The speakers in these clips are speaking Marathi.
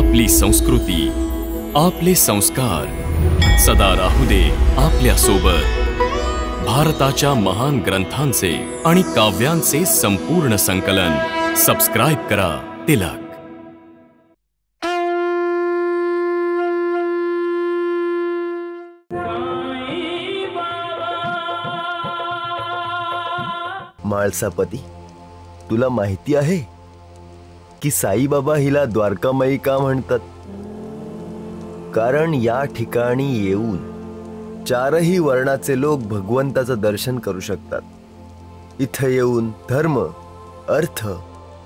आपली संस्कृती, आपले संस्कार सदा राहू दे आपल्या सोबत. भारताच्या महान ग्रंथांचे आणि काव्यांचे संपूर्ण संकलन. सबस्क्राइब करा तिलक. माळसापती, तुला माहिती आहे की साईबाबा हिला द्वारकामाई का म्हणतात? कारण या ठिकाणी येऊन चारही वर्णाचे लोक भगवंताचं दर्शन करू शकतात. इथं येऊन धर्म, अर्थ,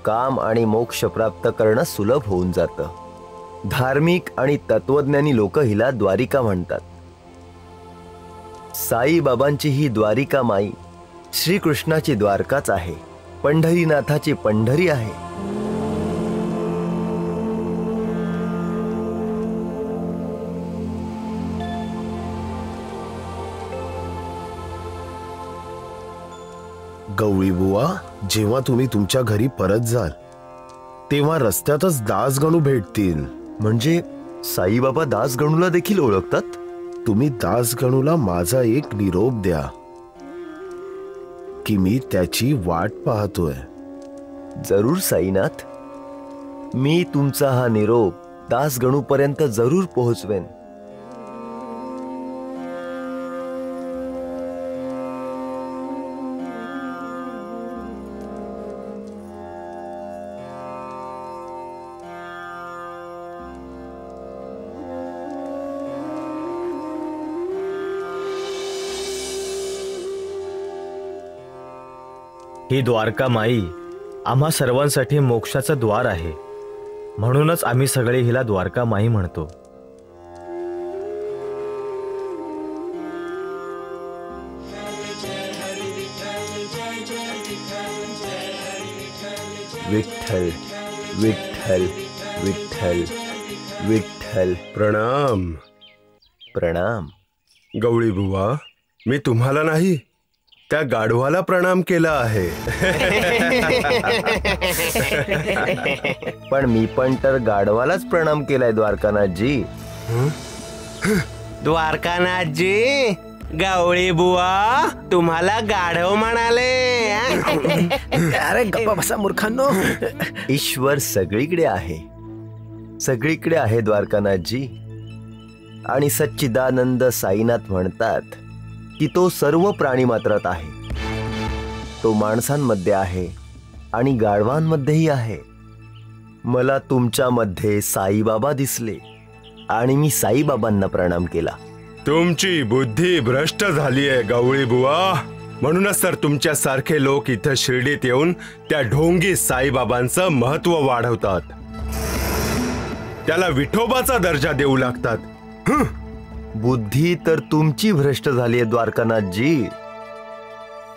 काम आणि मोक्ष प्राप्त करणं सुलभ होऊन जातं. धार्मिक आणि तत्वज्ञानी लोक हिला द्वारिका म्हणतात. साईबाबांची ही द्वारिका माई श्रीकृष्णाची द्वारकाच आहे, पंढरीनाथाची पंढरी आहे. गवळी बुवा, जेव्हा तुम्ही तुमच्या घरी परत जाल तेव्हा रस्त्यातच दासगणू भेटतील. म्हणजे साईबाबा दासगणूला देखील ओळखतात? तुम्ही दासगणूला माझा एक निरोप द्या की मी त्याची वाट पाहतोय. जरूर साईनाथ, मी तुमचा हा निरोप दासगणूपर्यंत जरूर पोहोचवेन. ही द्वारका माई आम्हा सर्वांसाठी मोक्षाचं द्वार आहे, म्हणूनच आम्ही सगळे हिला द्वारका माई म्हणतो. विठ्ठल विठ्ठल विठ्ठल विठ्ठल. प्रणाम. प्रणाम. गवळी बुवा, मी तुम्हाला नाही, त्या गाढवाला प्रणाम केला आहे. पण मी पण तर गाढवालाच प्रणाम केलाय द्वारकानाथजी. द्वारकानाथजी, गवळी बुवा तुम्हाला गाढव म्हणाले. अरे गप्पा बसा मूर्खांनो. ईश्वर सगळीकडे आहे, सगळीकडे आहे द्वारकानाथजी. आणि सच्चिदानंद साईनाथ म्हणतात की तो सर्व प्राणी मात्रात आहे. तो माणसांमध्ये आहे आणि गाढवांमध्येही आहे. मला तुमच्यामध्ये साईबाबा दिसले आणि मी साईबाबांना प्रणाम केला. तुमची बुद्धी भ्रष्ट झालीये गवळी बुवा, म्हणूनच तर तुमच्या सारखे लोक इथं शिर्डीत येऊन त्या ढोंगी साईबाबांचं महत्व वाढवतात, त्याला विठोबाचा दर्जा देऊ लागतात. बुद्धी तर तुमची भ्रष्ट झाली आहे द्वारकानाथजी,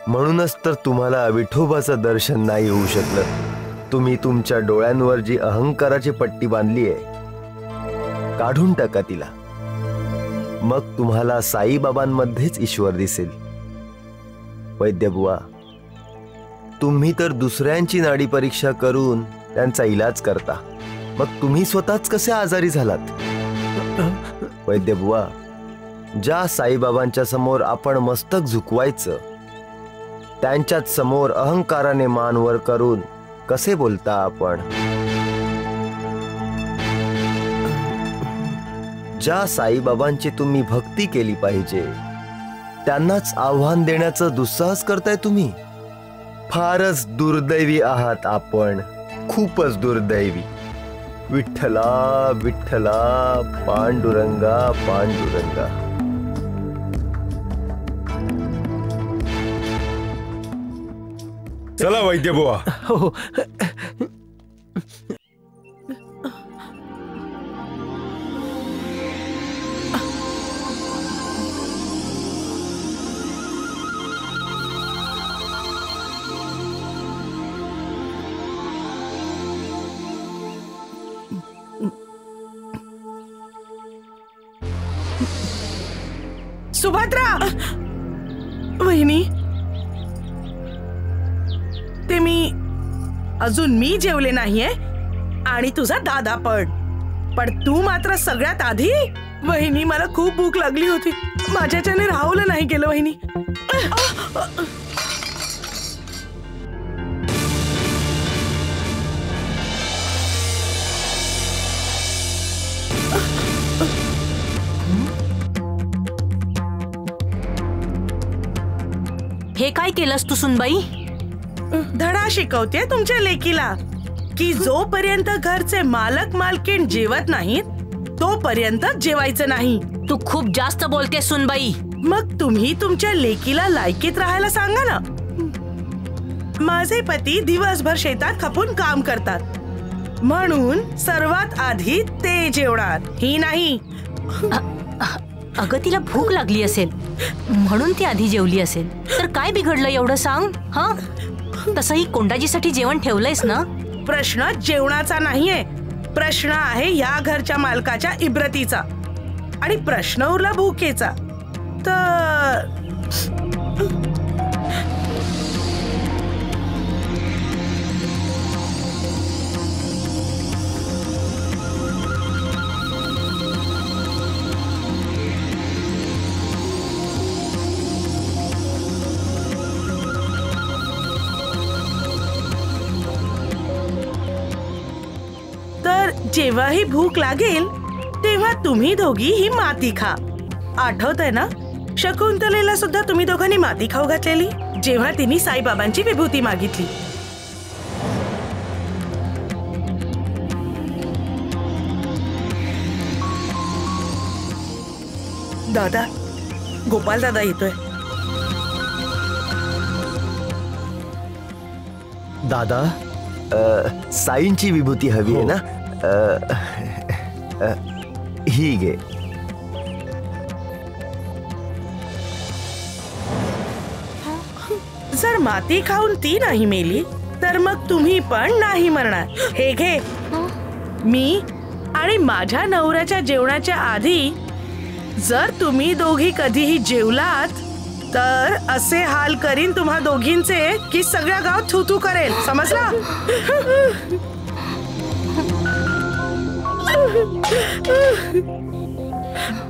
म्हणूनच तर तुम्हाला विठोबाचं दर्शन नाही होऊ शकलं. तुम्ही तुमच्या डोळ्यांवर जी अहंकाराची पट्टी बांधली आहे, काढून टाका तिला. मग तुम्हाला साईबाबांमध्येच ईश्वर दिसेल. वैद्यबुवा, तुम्ही तर दुसऱ्यांची नाडी परीक्षा करून त्यांचा इलाज करता, मग तुम्ही स्वतःच कसे आजारी झालात? वैद्यबुवा, ज्या साईबाबांच्या समोर आपण मस्तक झुकवायचं, त्यांच्याच समोर अहंकाराने मान वर करून कसे बोलता आपण? ज्या साईबाबांची तुम्ही भक्ती केली पाहिजे, त्यांनाच आव्हान देण्याचं दुस्साहस करताय तुम्ही. फारच दुर्दैवी आहात आपण, खूपच दुर्दैवी. विठ्ठला विठ्ठला, पांडुरंगा पांडुरंगा. चला वैद्यबुवा. हो. सुभद्रा, वहिनी, ते अजून मी जेवले नाहीये आणि तुझा दादा पण. पण तू मात्र सगळ्यात आधी. वहिनी, मला खूप भूक लागली होती. माझ्याच्याने राहवलं नाही गेलं वहिनी. हे काय केलंस तू सुनबाई? धडा शिकवते तुमच्या लेकीला की जोपर्यंत घरचे मालक मालकीण जेवत नाहीत तोपर्यंत जेवायचं नाही. तू खूप जास्त बोलते सुनबाई. मग तुम्ही तुमच्या लेकीला लायकीत राहायला सांगा ना. माझे पती दिवसभर शेतात खपून काम करतात म्हणून सर्वात आधी ते जेवणार, ही नाही. अगं तिला भूक लागली असेल म्हणून ती आधी जेवली असेल तर काय बिघडलं एवढं सांग. हा, तसंही कोंडाजीसाठी जेवण ठेवलंयस ना. प्रश्न जेवणाचा नाहीये, प्रश्न आहे या घरच्या मालकाच्या इब्रतीचा. आणि प्रश्न उरला भूकेचा तर जेव्हाही भूक लागेल तेव्हा तुम्ही दोघी ही माती खा. आठवतंय ना, शकुंतलेला सुद्धा तुम्ही दोघांनी माती खाऊ घातलेली जेव्हा तिने साईबाबांची विभूती मागितली. दादा, गोपाल दादा येतोय. दादा, साईंची विभूती हवी आहे ना. ही घे. जर माती खाऊन ती नाही मेली तर मग तुम्ही पण नाही मरणार. हे घे. मी आणि माझ्या नवऱ्याच्या जेवणाच्या आधी जर तुम्ही दोघी कधीही जेवलात तर असे हाल करीन तुम्हा दोघींचे की सगळ्या गाव थुथू करेल, समजला.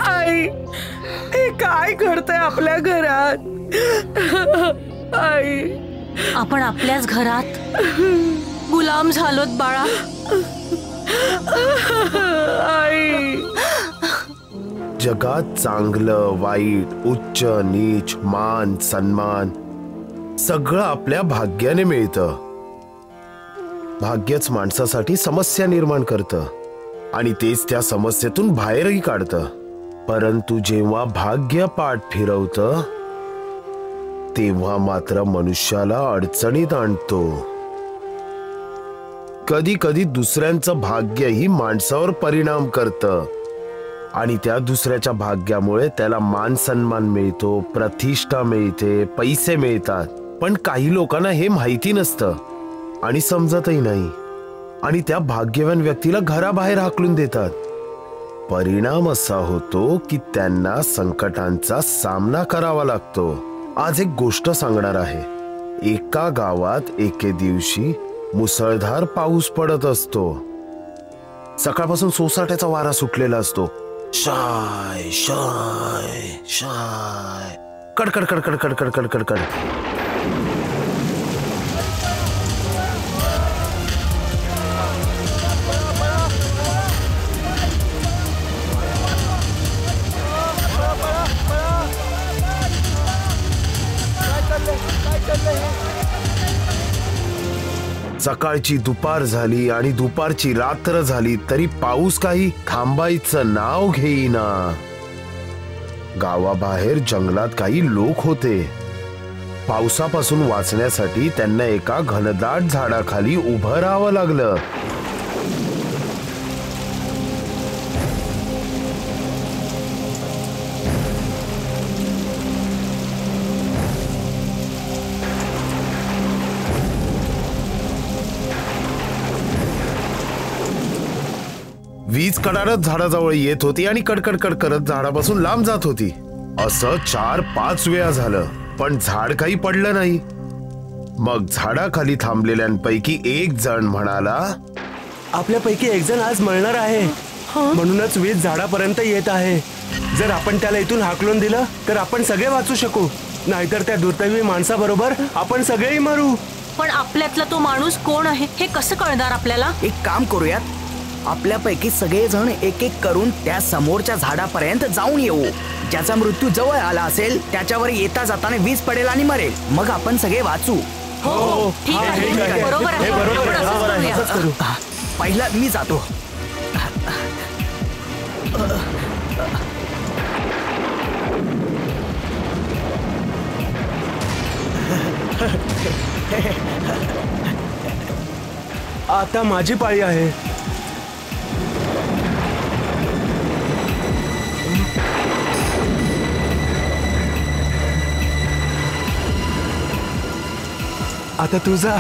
आई, हे काय घडतंय आपल्या घरात. आई, आपण आपल्याच घरात गुलाम झालोत बाळा. आई, जगात चांगलं वाईट, उच्च नीच, मान सन्मान सगळं आपल्या भाग्याने मिळतं. भाग्यच माणसासाठी समस्या निर्माण करतं आणि तेच त्या समस्येतून बाहेरही काढतं. परंतु जेव्हा भाग्य पाठ फिरवतं तेव्हा मात्र मनुष्याला अडचणीत आणतो. कधी कधी दुसऱ्यांचं भाग्यही माणसावर परिणाम करतं आणि त्या दुसऱ्याच्या भाग्यामुळे त्याला मान सन्मान मिळतो, प्रतिष्ठा मिळते, पैसे मिळतात. पण काही लोकांना हे माहिती नसतं आणि समजतही नाही आणि त्या भाग्यवान व्यक्तीला घराबाहेर हाकलून देतात. परिणाम असा होतो की त्यांना संकटांचा सामना करावा लागतो. आज एक गोष्ट सांगणार आहे. एका गावात एके दिवशी मुसळधार पाऊस पडत असतो. सकाळपासून सोसाट्याचा वारा सुटलेला असतो. शाय शाय शाय, कडकड कडकड कडकड कडकड कड. सकाळची दुपार झाली आणि दुपारची रात्र झाली तरी पाऊस काही थांबायचं नाव घेईना. गावाबाहेर जंगलात काही लोक होते. पावसापासून वाचण्यासाठी त्यांना एका घनदाट झाडाखाली उभं राहावं लागलं. वीज कडाडत झाडाजवळ येत होती आणि कडकडकड करत झाडापासून लांब जात होती. असं 4-5 वेळा झालं पण झाड काही पडलं नाही. मग झाडाखाली थांबलेल्यांपैकी एक जण म्हणाला, आपल्यापैकी एक जण आज मरणार आहे. म्हणूनच वीज झाडापर्यंत येत आहे. जर आपण त्याला इथून हाकलून दिलं तर आपण सगळे वाचू शकू, नाहीतर त्या दुर्दैवी माणसाबरोबर आपण सगळेही मरू. पण आपल्यातला तो माणूस कोण आहे हे कसं कळणार आपल्याला? एक काम करूयात, आपल्यापैकी सगळेजण एक एक करून त्या समोरच्या झाडापर्यंत जाऊन येऊ. ज्याचा मृत्यू जवळ आला असेल त्याच्यावर येता जाताना वीज पडेल आणि मरेल, मग आपण सगळे वाचू. हो ठीक आहे, बरोबर आहे. आपण असंच करूया. पहिला मी जातो. आता माझी पाळी आहे. आता तू जा.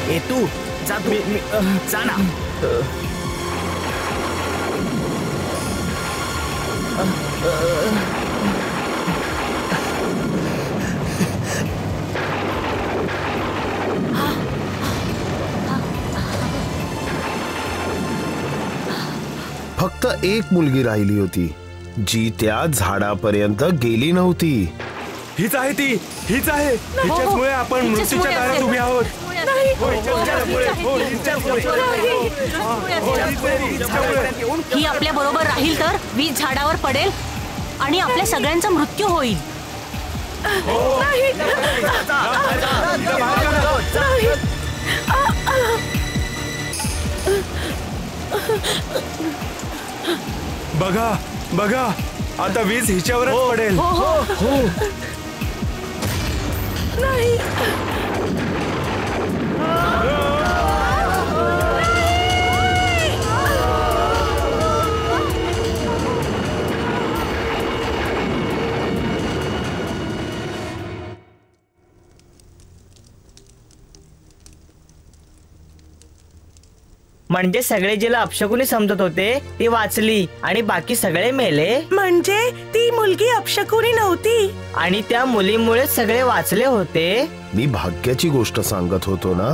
ए तू जा, तू जा ना. फक्त एक मुलगी राहिली होती जी त्या झाडापर्यंत गेली नव्हती. हीच आहे ती, हीच आहे. हिच्याचमुळे आपण मृत्यूच्या दारात उभे आहोत. ही आपल्या बरोबर राहील तर वीज झाडावर पडेल आणि आपल्या सगळ्यांचा मृत्यू होईल. बघा बघा, आता वीज हिच्यावरच पडेल. नाही. म्हणजे सगळे जिला अपशकुनी समजत होते ती वाचली आणि बाकी सगळे मेले. म्हणजे ती मुलगी अपशकुनी नव्हती आणि त्या मुलीमुळे सगळे वाचले होते. मी भाग्याची गोष्ट सांगत होतो ना,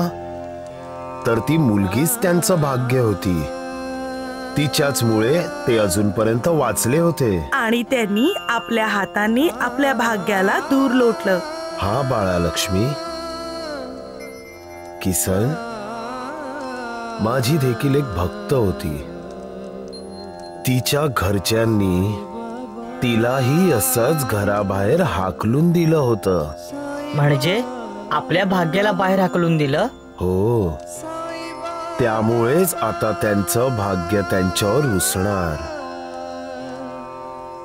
तर ती मुलगीच त्यांचं भाग्य होती. तिच्याच मुळे ते अजूनपर्यंत वाचले होते. आणि त्यांनी आपल्या हातांनी आपल्या भाग्याला दूर लोटलं. हा बाळा लक्ष्मी, किसन माझी देखील एक भक्त होती. तिच्या घरच्यांनी तिलाही असंच घराबाहेर हाकलून दिलं होतं. म्हणजे आपल्या भाग्याला बाहेर हाकलून दिलं? हो, त्यामुळेच आता त्यांचं भाग्य त्यांच्यावर रुसणार.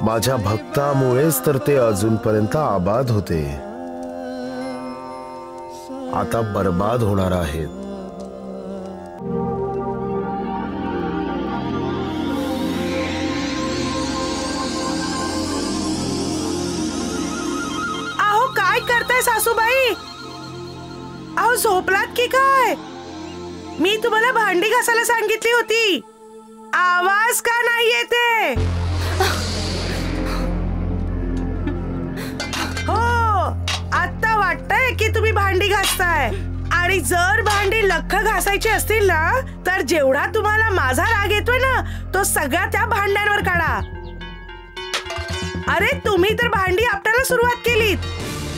माझ्या भक्तामुळेच तर ते अजूनपर्यंत आबाद होते, आता बर्बाद होणार आहेत. काय करताय सासूबाई? अहो झोपलात की काय? मी तुम्हाला भांडी घासायला सांगितली होती. आवाज का नाही येते? हो, आता वाटतंय की तुम्ही भांडी घासताय. आणि जर भांडी लख्ख घासायची असतील ना, तर जेवढा तुम्हाला माझा राग येतोय ना, तो सगळा त्या भांड्यांवर काढा. अरे तुम्ही तर भांडी आपटायला सुरुवात केलीत.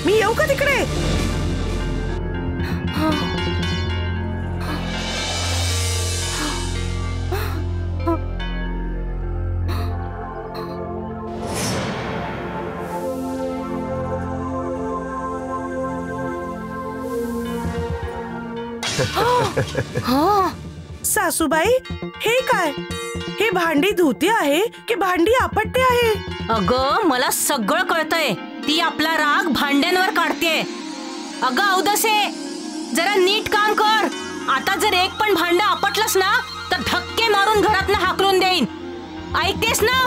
मी येऊ का तिकडे? सासूबाई, हे काय? हे भांडी धुती आहे की भांडी आपटते आहे? अगं मला सगळं कळतंय. ती आपला राग भांड्यांवर काढते. अगं औदसे, जरा नीट काम कर. आता जर एक पण भांड आपटलंस ना तर धक्के मारून घरातनं हाकलून देईन. ऐकतेस ना?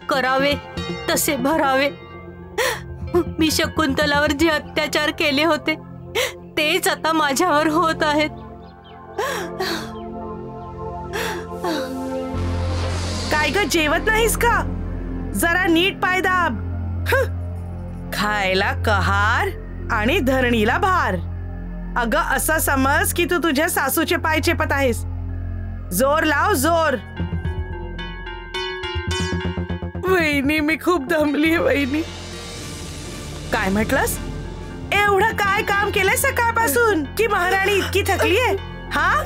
करावे तसे भरावे. मी शकुंतलावर जे अत्याचार केले होते तेच आता माझ्यावर होत आहेत. काय ग, जेवत नाहीस का? जरा नीट पाय दाब. खायला कहार आणि धरणीला भार. अगं असं समज की तू तुझ्या सासूचे पाय चेपत आहेस. जोर लाव जोर. वहिनी मी खूप दमलीये वहिनी. काय म्हटलंस? एवढं काय काम केलंय सकाळपासून की महाराणी इतकी थकलीये? हा,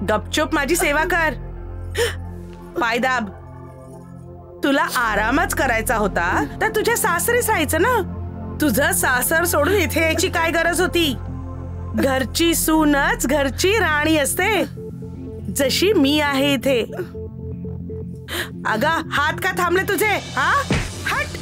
गपचूप माझी सेवा कर. पाय दाब. तुला आरामच करायचा होता तर तुझ्या सासरीच राहायचं ना. तुझं सासर सोडून इथे यायची काय गरज होती? घरची सूनच घरची राणी असते, जशी मी आहे इथे. अगा हात का थांबले तुझे? हा, हट.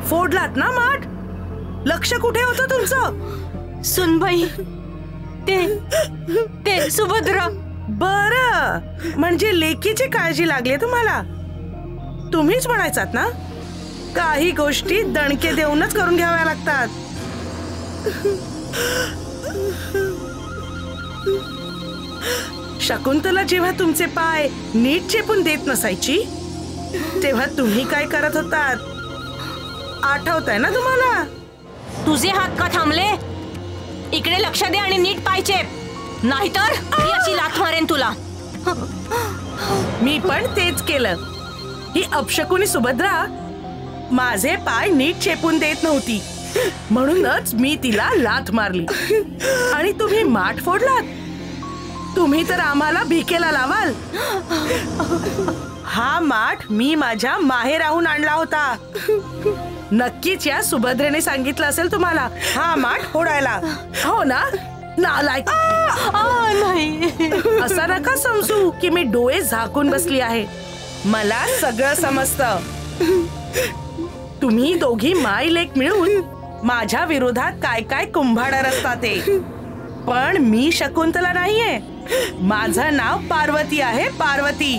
फोडलात ना माठ? लक्ष कुठे होतं तुमचं? सुनबाई, ते सुभद्रा. बर, म्हणजे लेकीची काळजी लागली तुम्हाला. तुम्हीच म्हणायचात ना, काही गोष्टी दणके देऊनच करून घ्याव्या लागतात. शकुंतला जेव्हा तुमचे पाय नीट चेपून देत नसायची तेव्हा तुम्ही काय करत होतात? आठवतंय ना तुम्हाला? तुझे हात का थांबले? इकडे लक्ष दे आणि नीट पाय चेप, नाहीतर ही अशी लाथ मारेन तुला. मी पण तेच केलं. ही अपशकुनी सुभद्रा माझे पाय नीट चेपून देत नव्हती, म्हणूनच मी तिला लाथ मारली आणि तुम्ही माठ फोडलात. तुम्ही तर आम्हाला भिकेला लावाल. हा माठ मी माझ्या माहेराहून आणला होता. नक्कीच या सुभद्रेने सांगितलं असेल तुम्हाला हा माठ फोडायला, हो ना? नालायक. नाही, असं नका समजू की मी डोळे झाकून बसली आहे. मला सगळं समजतं. तुम्ही दोघी माय लेक मिळून माझ्या विरोधात काय काय कुंभाड रचता ते. पण मी शकुंतला नाहीये. माझं नाव पार्वती आहे, पार्वती.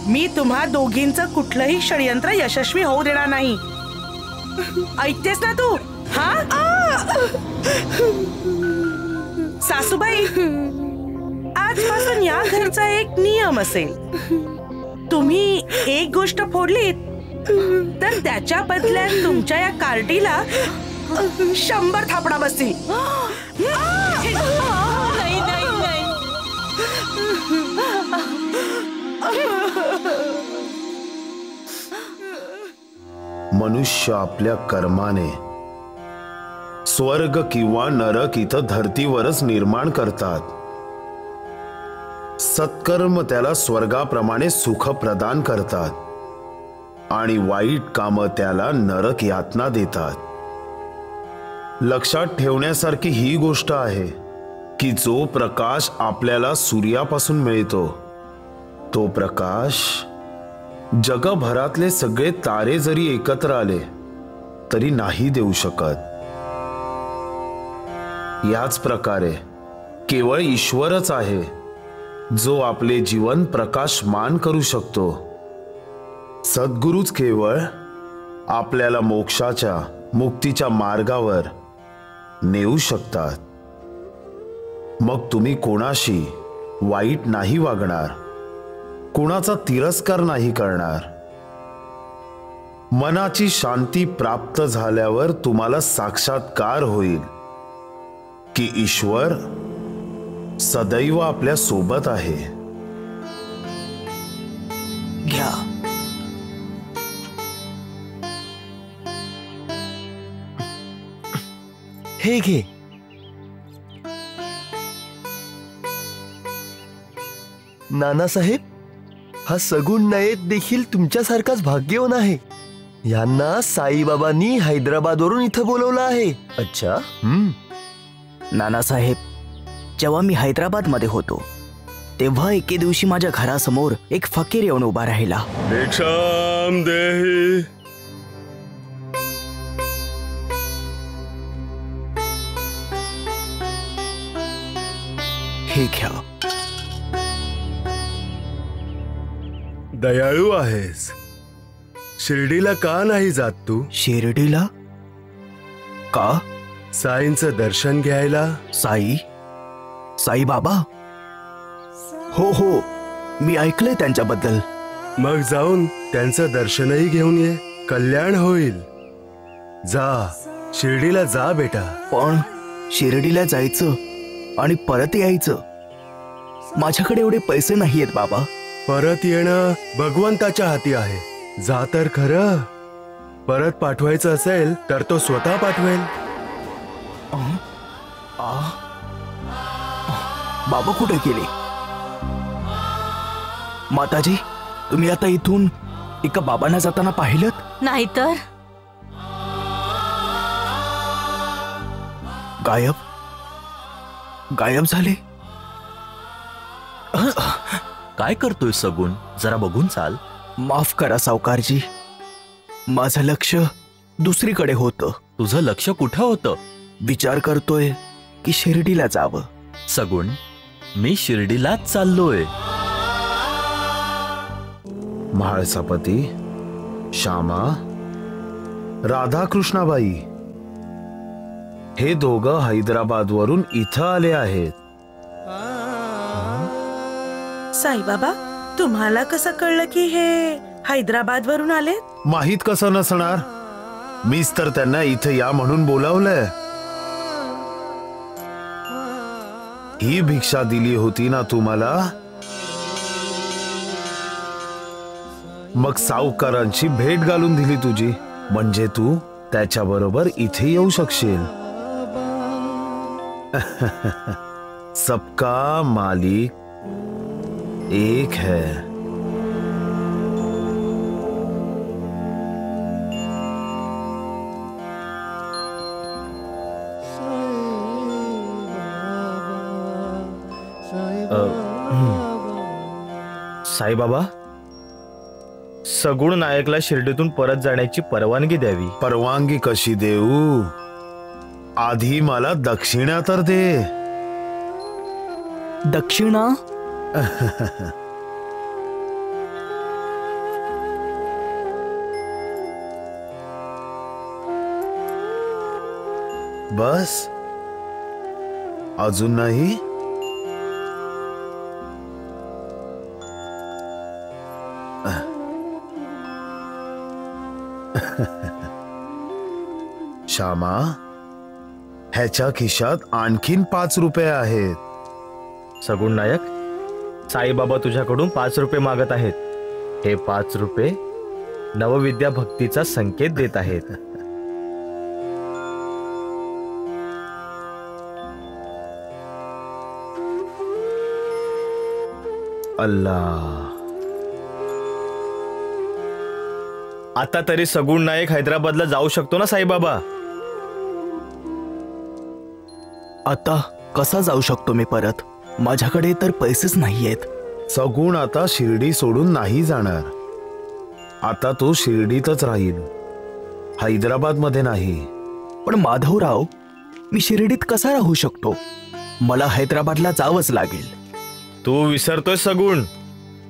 मी तुम्हा दोघींचं कुठलंही षडयंत्र यशस्वी होऊ देणार नाही. ऐकतेस ना तू? हा, सासूबाई, आजपासून या घरचा एक नियम असेल. तुम्ही एक गोष्ट फोडलीत तर त्याच्या बदल्यात तुमच्या या कार्टीला 100 थापडा बसतील. नाही नाही नाही. मनुष्य आपल्या कर्माने स्वर्ग किंवा नरक इथं धर्तीवरच निर्माण करतात. सत्कर्म त्याला स्वर्गाप्रमाणे सुख प्रदान करतात आणि वाईट कामं त्याला नरक यातना देतात. लक्षात ठेवण्यासारखी ही गोष्ट आहे की जो प्रकाश आपल्याला सूर्यापासून मिळतो तो प्रकाश जगभरातले सगळे तारे जरी एकत्र आले तरी नाही देऊ शकत. याच प्रकारे केवळ ईश्वरच आहे जो आपले जीवन प्रकाशमान करू शकतो. सद्गुरूच केवळ आपल्याला मोक्षाच्या मुक्तीच्या मार्गावर नेऊ शकतात. मग तुम्ही कोणाशी वाईट नाही वागणार, कोणाचा तिरस्कार नाही करणार. मनाची शांती प्राप्त झाल्यावर तुम्हाला साक्षात्कार होईल की ईश्वर सदैव आपल्या सोबत आहे. घ्या. हे घे. नानासाहेब, हा सगुण नयेत देखील तुमच्यासारखाच भाग्यवान आहे. यांना साईबाबांनी हैदराबादवरून इथं बोलवलं आहे. अच्छा. नानासाहेब, जेव्हा मी हैदराबाद मध्ये होतो तेव्हा एके दिवशी माझ्या घरासमोर एक फकीर येऊन उभा राहिला. भिक्षाम देहि. हे घ्या. दयाळू आहेस. शिर्डीला का नाही जात तू? शिर्डीला का? साईंचं दर्शन घ्यायला. साई बाबा? हो हो, मी ऐकलंय त्यांच्याबद्दल. मग जाऊन त्यांचं दर्शनही घेऊन ये, कल्याण होईल. जा, शिर्डीला जा बेटा. पण शिर्डीला जायचं आणि परत यायचं, माझ्याकडे एवढे पैसे नाहीयेत बाबा. परत येणं भगवंताच्या हाती आहे. जा तर खरं. परत पाठवायचं असेल तर तो स्वतः पाठवेल. बाबा कुठे गेले? माताजी, तुम्ही आता इथून एका बाबांना जाताना पाहिलं? नाहीतर गायब झाले. काय करतोय सगुण? जरा बघून चाल. माफ करा सावकारजी, माझं लक्ष दुसरीकडे होतं. तुझं लक्ष कुठं होतं? विचार करतोय की शिर्डीला जावं. सगुण, मी शिर्डीलाच चाललोय. म्हाळसापती, श्यामा, राधाकृष्णाबाई हे दोघं हैदराबाद वरून इथं आले आहेत. साईबाबा, तुम्हाला कसं कळलं की हे हैदराबाद वरून आले? माहित कसं नसणार? मीच तर त्यांना इथं या म्हणून बोलावलंय. ही भिक्षा दिली होती ना तुम्हाला, मग सावकारांची भेट घालून दिली तुझी, म्हणजे तू त्याच्याबरोबर इथे येऊ शकशील. सबका मालिक एक है. साईबाबा, सगुण नायकला शिर्डीतून परत जाण्याची परवानगी द्यावी. परवानगी कशी देऊ? आधी मला दक्षिणा तर दे. दक्षिणा? बस? अजून नाही? श्यामा, ह्याच्या खिशात आणखीन 5 रुपये आहेत. सगुण नायक, साईबाबा तुझ्याकडून 5 रुपये मागत आहेत. हे 5 रुपये नवविद्या भक्तीचा संकेत देत आहेत. अल्लाह. आता तरी सगुण नायक हैदराबादला जाऊ शकतो ना साईबाबा? आता कसा जाऊ शकतो मी परत? माझ्याकडे तर पैसेच नाहीयेत. सगुण आता शिर्डी सोडून नाही जाणार. आता तो शिर्डीतच राहील, हैदराबाद मध्ये नाही. पण माधवराव, मी शिर्डीत कसा राहू शकतो? मला हैदराबादला जावंच लागेल. तू विसरतोय सगुण,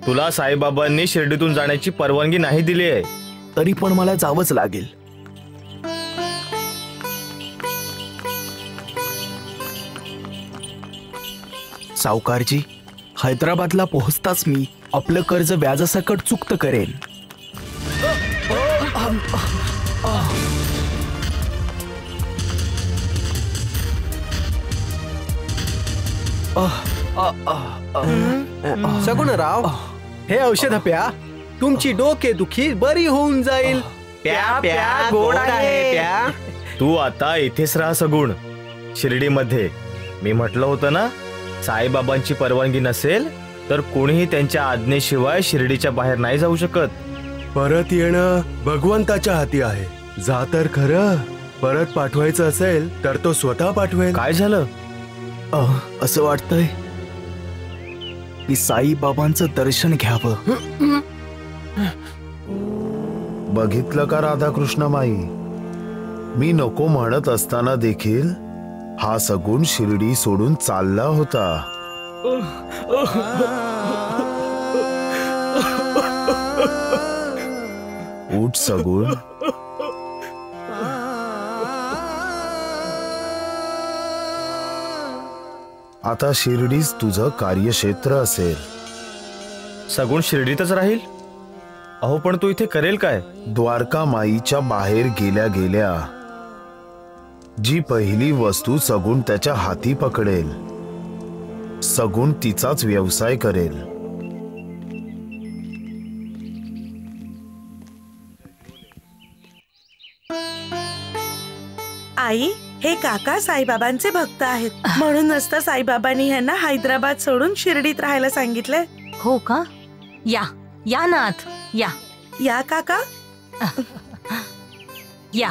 तुला साईबाबांनी शिर्डीतून जाण्याची परवानगी नाही दिली आहे. तरी पण मला जावंच लागेल. सावकारजी, हैदराबादला पोहोचताच मी आपलं कर्ज व्याजासकट चुकत करेन. सगुणराव, हे औषध प्या, तुमची डोकेदुखी बरी होऊन जाईल. प्या प्या, गोड आहे प्या. तू आता इथेच राहा सगुण, शिर्डीमध्ये. मी म्हटलं होतं ना, साईबाबांची परवानगी नसेल तर कोणीही त्यांच्या आज्ञेशिवाय शिर्डीच्या बाहेर नाही जाऊ शकत. परत येणं भगवंताच्या हाती आहे. जा तर खरं. परत पाठवायचं असेल तर तो स्वतः पाठवेल. काय झालं? असं वाटतंय की साईबाबांचं दर्शन घ्यावं. बघितलं का राधाकृष्णमाई, मी नको म्हणत असताना देखील हा सगुण शिर्डी सोडून चालला होता. उठ सगुण. आता शिर्डीच तुझं कार्यक्षेत्र असेल. सगुण शिर्डीतच राहील? अहो पण तू इथे करेल काय? द्वारका माईच्या बाहेर गेल्या गेल्या जी पहिली वस्तू सगुण त्याच्या हाती पकडेल, सगुण तिचाच व्यवसाय करेल. आई, हे काका साईबाबांचे भक्त आहेत, म्हणूनच तर साईबाबांनी ह्यांना हैदराबाद सोडून शिर्डीत राहायला सांगितलंय. हो का? या या नाथ, या या काका. या.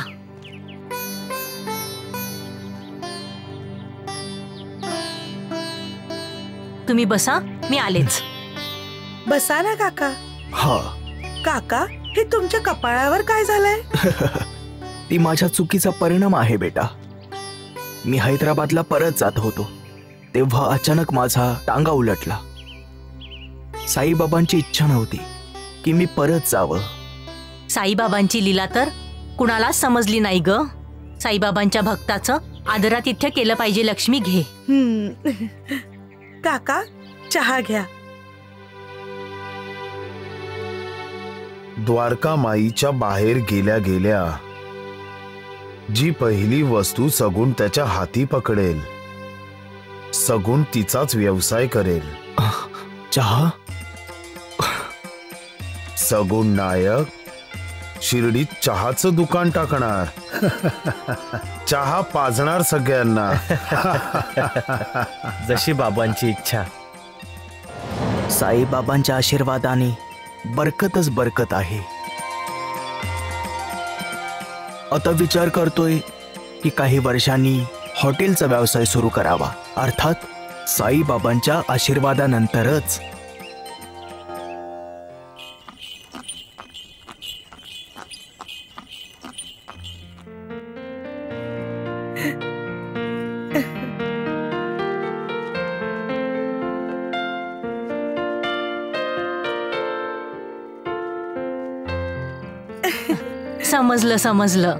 तुम्ही बसा, मी आलेच. बसा ना काका. हा. काका, हे तुमच्या कपाळावर काय झालंय? ती माझ्या चुकीचा परिणाम आहे बेटा. मी हैदराबादला परत जात होतो तेव्हा अचानक माझा टांगा उलटला. साईबाबांची इच्छा नव्हती की मी परत जावं. साईबाबांची लीला तर कुणाला समजली नाही ग. साईबाबांच्या भक्ताचं आदरातिथ्य केलं पाहिजे. लक्ष्मी घे. काका, चहा घ्या. द्वारका माईच्या बाहेर गेल्या गेल्या जी पहिली वस्तू सगुण त्याच्या हाती पकडेल, सगुण तिचाच व्यवसाय करेल. चहा. सगुण नायक शिर्डीत चहाचं दुकान टाकणार. चहा पाजणार सगळ्यांना. जशी बाबांची इच्छा. साईबाबांच्या आशीर्वादाने बरकतच बरकत आहे. आता विचार करतोय की काही वर्षांनी हॉटेलचा व्यवसाय सुरू करावा, अर्थात साईबाबांच्या आशीर्वादानंतरच. समजलं समजलं.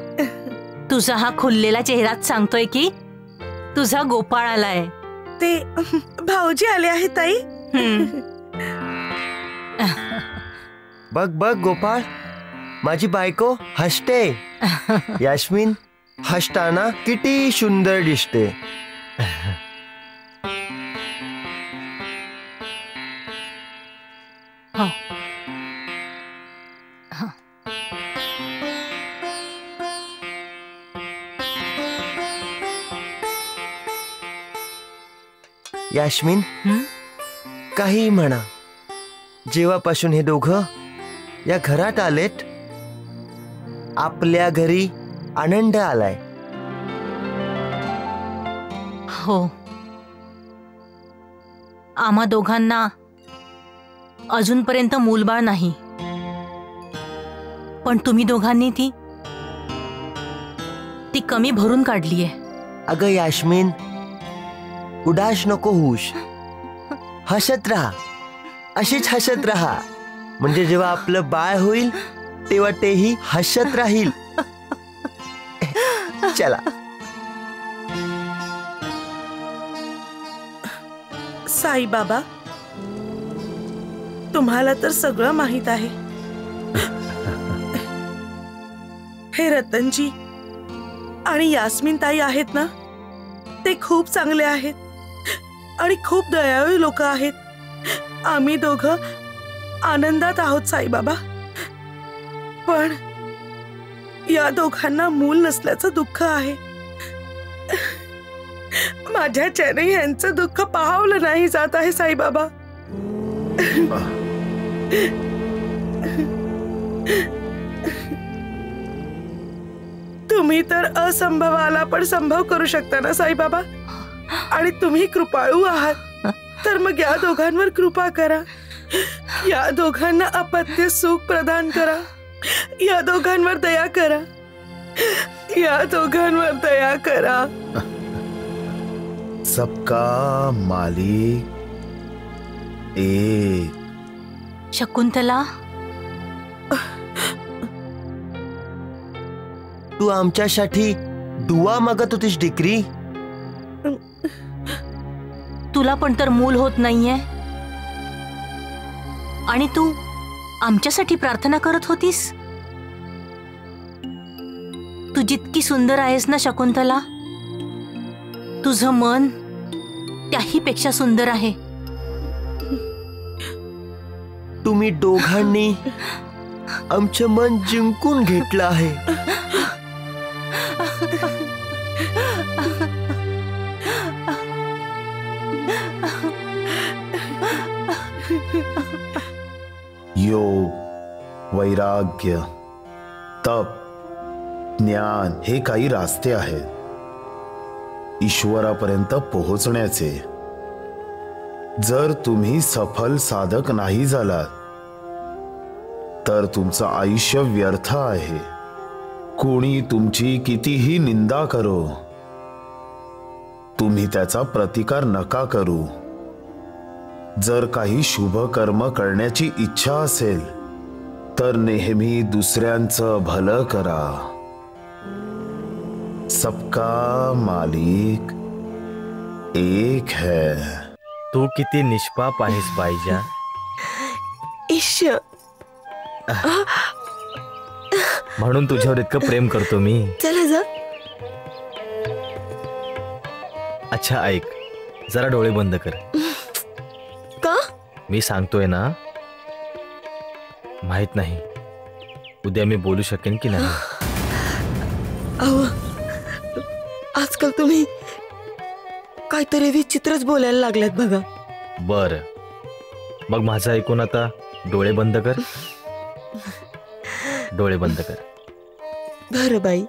तुझा हा खुललेला चेहराच सांगतोय की तुझा गोपाळ आलाय. ते भाऊजी आले आहेत ताई. बघ बघ गोपाळ, माझी बायको हसते. यास्मिन, हसताना किती सुंदर दिसते. हो. यास्मिन, काही म्हणा, जेव्हापासून हे दोघं या घरात आलेत आपल्या घरी आनंद आलाय. हो, आम्हा दोघांना अजूनपर्यंत मूलबाळ नाही, पण तुम्ही दोघांनी ती कमी भरून काढलीये. अगं यास्मिन, उदास नको होऊस. हसत राहा, अशीच हसत राहा, म्हणजे जेव्हा आपलं बाळ होईल तेव्हा तेही हसत राहील. चला. साईबाबा, तुम्हाला तर सगळं माहित आहे. हे रतनजी आणि यास्मिन ताई आहेत ना, ते खूप चांगले आहेत आणि खूप दयाळू लोक आहेत. आम्ही दोघं आनंदात आहोत साईबाबा, पण या दोघांना मूल नसल्याचं दुःख आहे. माझ्याच्याने यांचं दुःख पाहावलं नाही जात आहे साईबाबा. तुम्ही तर असंभवाला पण संभव करू शकता ना साईबाबा, आणि तुम्ही कृपाळू आहात, तर मग या दोघांवर कृपा करा. या दोघांना अपत्य सुख प्रदान करा. या दोघांवर दया करा. या दोघांवर दया करा. सबका मालिक एक. शकुंतला, तू आमच्यासाठी दुआ मागत होतीस डिक्री. तुला पण तर मूल होत नाहीये आणि तू आमच्यासाठी प्रार्थना करत होतीस. तू जितकी सुंदर आहेस ना शकुंतला, तुझं मन त्याही पेक्षा सुंदर आहे. तुम्ही दोघांनी आमचं मन जिंकून घेतलं आहे. योग, वैराग्य, तप, ज्ञान हे काही रास्ते आहेत ईश्वरापर्यंत पोहोचण्याचे. जर तुम्ही सफल साधक नाही झालात तर तुमचं आयुष्य व्यर्थ आहे. कोणी तुमची कितीही निंदा करो, तुम्ही त्याचा प्रतिकार नका करू. जर काही शुभ कर्म करण्याची इच्छा असेल तर नेहमी दुसऱ्यांचं भलं करा. सबका मालिक एक है. तू किती निष्पाप आहेस बाईजा. ईश्वर, म्हणून तुझ्यावर इतकं प्रेम करतो मी. चला जा. अच्छा ऐक, जरा डोळे बंद कर. का? मी सांगतोय ना. माहित नाही उद्या मी बोलू शकेन की नाही. अहो, आजकाल तुम्ही काहीतरी विचित्रच बोलायला लागल्यात बघा. बर, मग माझं ऐकून आता डोळे बंद कर. डोळे बंद कर. बरं बाई,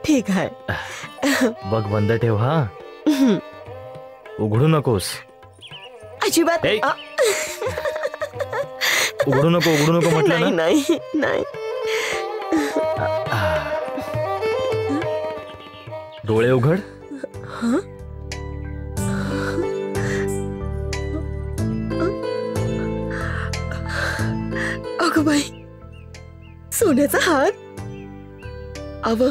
ठीक आहे. बघ बंद ठेव हा. उघडू नकोस. अजिबात. उघडू नको, उघडू नको म्हटलं ना. नाही नाही. डोळे उघड. अगं बाई, सोन्याचा हार. अव,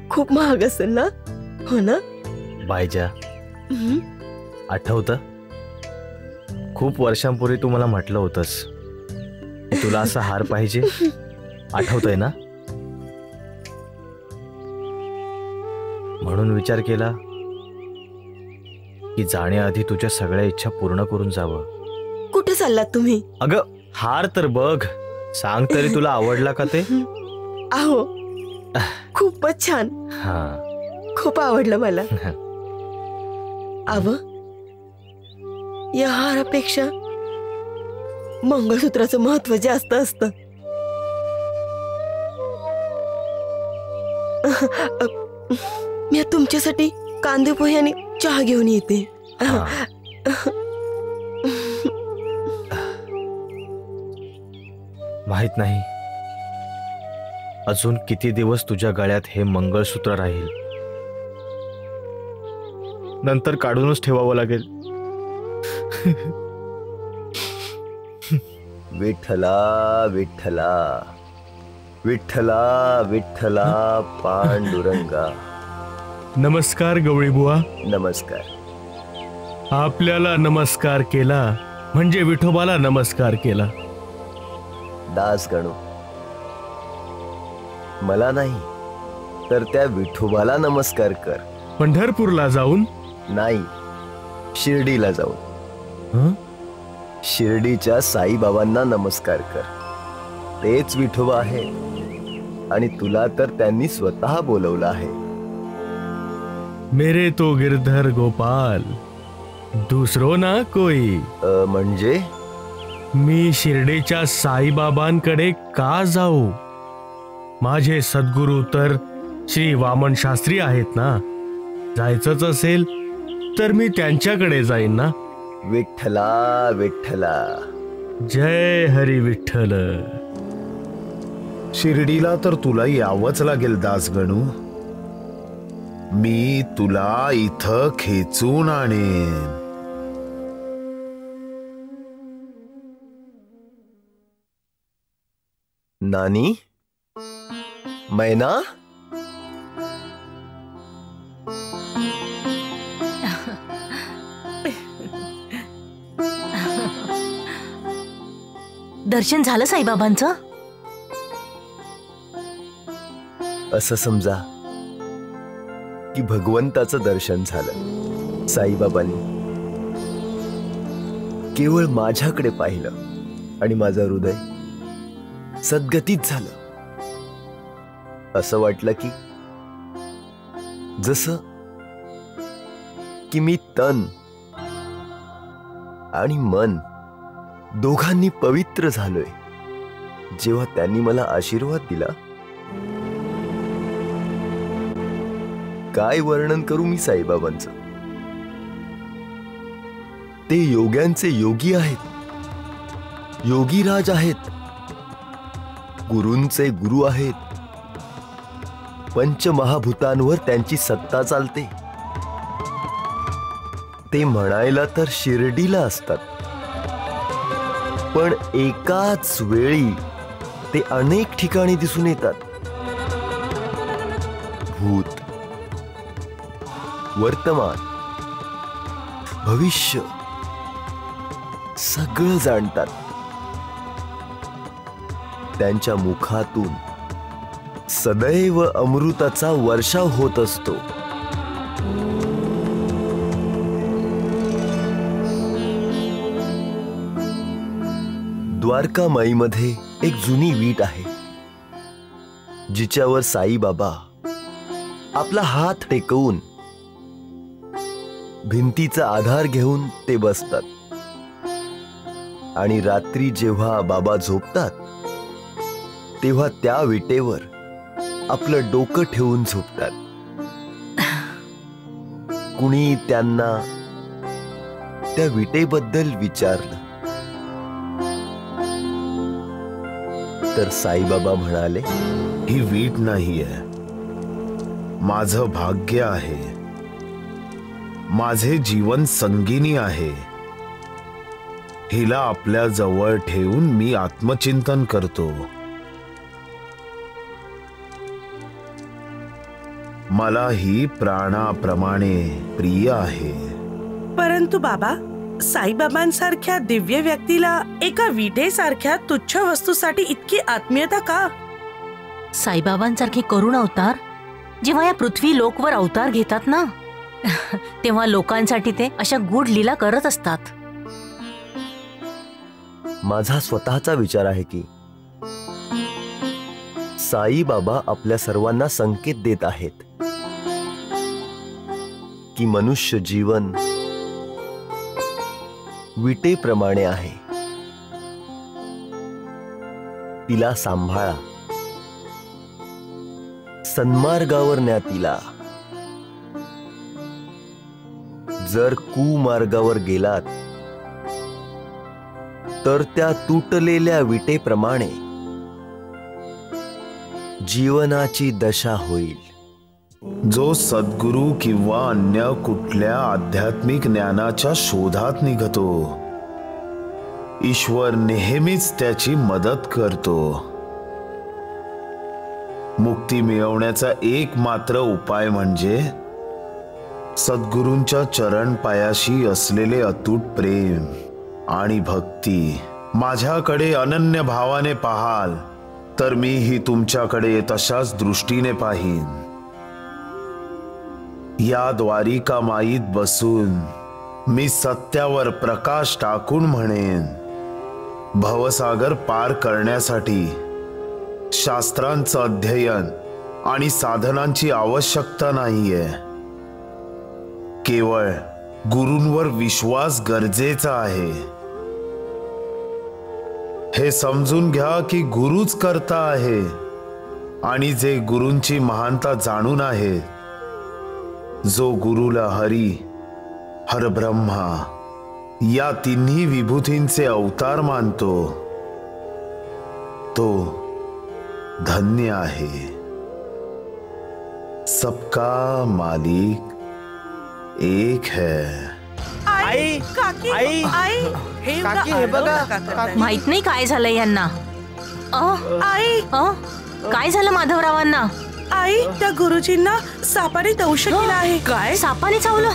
खूप महाग असेल ना, हो ना बायजा. आठवतं खूप वर्षांपूर्वी तू मला म्हटलं होतंस तुला असा हार पाहिजे. आठवतंय ना. म्हणून विचार केला की जाण्याआधी तुझ्या सगळ्या इच्छा पूर्ण करून जावं. कुठे चाललात तुम्ही? अगं हार तर बघ. सांग तरी तुला आवडला का ते? अहो, खूपच छान. खूप आवडलं मला. अव, या हारापेक्षा मंगळसूत्राचं महत्व जास्त असतं. मी तुमच्यासाठी कांदे पोहे आणि चहा घेऊन येते. माहित नाही अजून किती दिवस तुझ्या गळ्यात हे मंगळसूत्र राहील. नंतर काढूनच ठेवावं लागेल. विठ्ठला विठ्ठला विठ्ठला विठ्ठला पांडुरंगा. नमस्कार गवळी बुवा. नमस्कार. आपल्याला नमस्कार केला म्हणजे विठोबाला नमस्कार केला. दास गणू, मला नाही तर त्या विठोबाला नमस्कार कर. पंढरपूरला जाऊन? नाही, शिर्डीला जाऊन. शिर्डीच्या साईबाबांना नमस्कार कर. तेच विठोबा आहे आणि तुला तर त्यांनी स्वतः बोलवलं आहे. मेरे तो गिरधर गोपाल, दुसरो ना कोई. म्हणजे मी शिर्डीच्या साईबाबांकडे का जाऊ? माझे सद्गुरू तर श्री वामन शास्त्री आहेत ना. जायचंच असेल तर मी त्यांच्याकडे जाईन ना. विठ्ठला विठ्ठला. जय हरी विठ्ठल. शिर्डीला तर तुला यावंच लागेल दासगणू. मी तुला इथं खेचून आणेन. नानी, मैना. दर्शन झालं साईबाबांचं? असं समजा की भगवंताचं दर्शन झालं. साईबाबांनी केवळ माझ्याकडे पाहिलं आणि माझं हृदय सद्गतीत झालं. असं वाटलं की जसं की मी तन आणि मन दोघांनी पवित्र झालोय जेव्हा त्यांनी मला आशीर्वाद दिला. काय वर्णन करू मी साईबाबांचं. ते योग्यांचे योगी आहेत, योगीराज आहेत, गुरूंचे गुरु आहेत. पंचमहाभूतांवर त्यांची सत्ता चालते. ते म्हणायला तर शिर्डीला असतात, पण एकाच वेळी ते अनेक ठिकाणी दिसून येतात. भूत, वर्तमान, भविष्य सगळं जाणतात. त्यांच्या मुखातून सदैव अमृताचा वर्षाव होत असतो. द्वारकामाईमध्ये एक जुनी वीट आहे जिच्यावर साईबाबा आपला हात टेकवून भिंतीचा आधार घेऊन ते बसतात. आणि रात्री जेव्हा बाबा झोपतात तेव्हा त्या विटेवर आपलं डोकं ठेवून झोपतात. कुणी त्यांना त्या विटेबद्दल विचारलं तर साईबाबा म्हणाले, ही वीट नाहीये, माझं भाग्य आहे, माझे जीवन संगिनी आहे. हिला आपल्या जवळ ठेवून मी आत्मचिंतन करतो. मला ही प्राणाप्रमाणे प्रिय आहे. परंतु बाबा, साईबाबांसारख्या दिव्य व्यक्तीला एका विटेसारख्या तुच्छ वस्तूसाठी इतकी आत्मीयता का? साईबाबांसारखे करुण अवतार जेव्हा या पृथ्वी लोकवर अवतार घेतात ना, तेव्हा लोकांसाठी ते अशा गूढ लीला करत असतात. माझा स्वतःचा विचार आहे की साईबाबा आपल्या सर्वांना संकेत देत आहेत की मनुष्य जीवन विटेप्रमाणे आहे. तिला सांभाळा, सन्मार्गावर न्या तिला. जर कुमार्गावर गेलात तर त्या तुटलेल्या विटेप्रमाणे जीवनाची दशा होईल. जो सद्गुरू किंवा अन्य कुठल्या आध्यात्मिक ज्ञानाच्या शोधात निघतो, ईश्वर नेहमीच त्याची मदत करतो. मुक्ती मिळवण्याचा एकमात्र उपाय म्हणजे सद्गुरूंच्या चरण पायाशी असलेले अतूट प्रेम आणि भक्ती. माझ्याकडे अनन्य भावाने पाहाल तर मीही तुमच्याकडे तशाच दृष्टीने पाहीन. या द्वारिकामाईत बसून मी सत्यावर प्रकाश टाकून म्हणेन, भवसागर पार करण्यासाठी शास्त्रांचं अध्ययन आणि साधनांची आवश्यकता नाहीये. केवळ गुरूंवर विश्वास गरजेचा आहे. हे समजून घ्या की गुरुच करता आहे आणि जे गुरूंची महानता जाणून आहे, जो गुरुला हरी, हरब्रह्मा या तिन्ही विभूतींचे अवतार मानतो, तो धन्य आहे. सबका मालिक एक है. आई, काकी, आई, आई, हे काकी, हे बघा, काकी. माहित नाही काय झालंय यांना. आई, काय झालं माधवरावांना? आई, त्या गुरुजींना सापाने दंश केला आहे. काय? सापाने चावलं?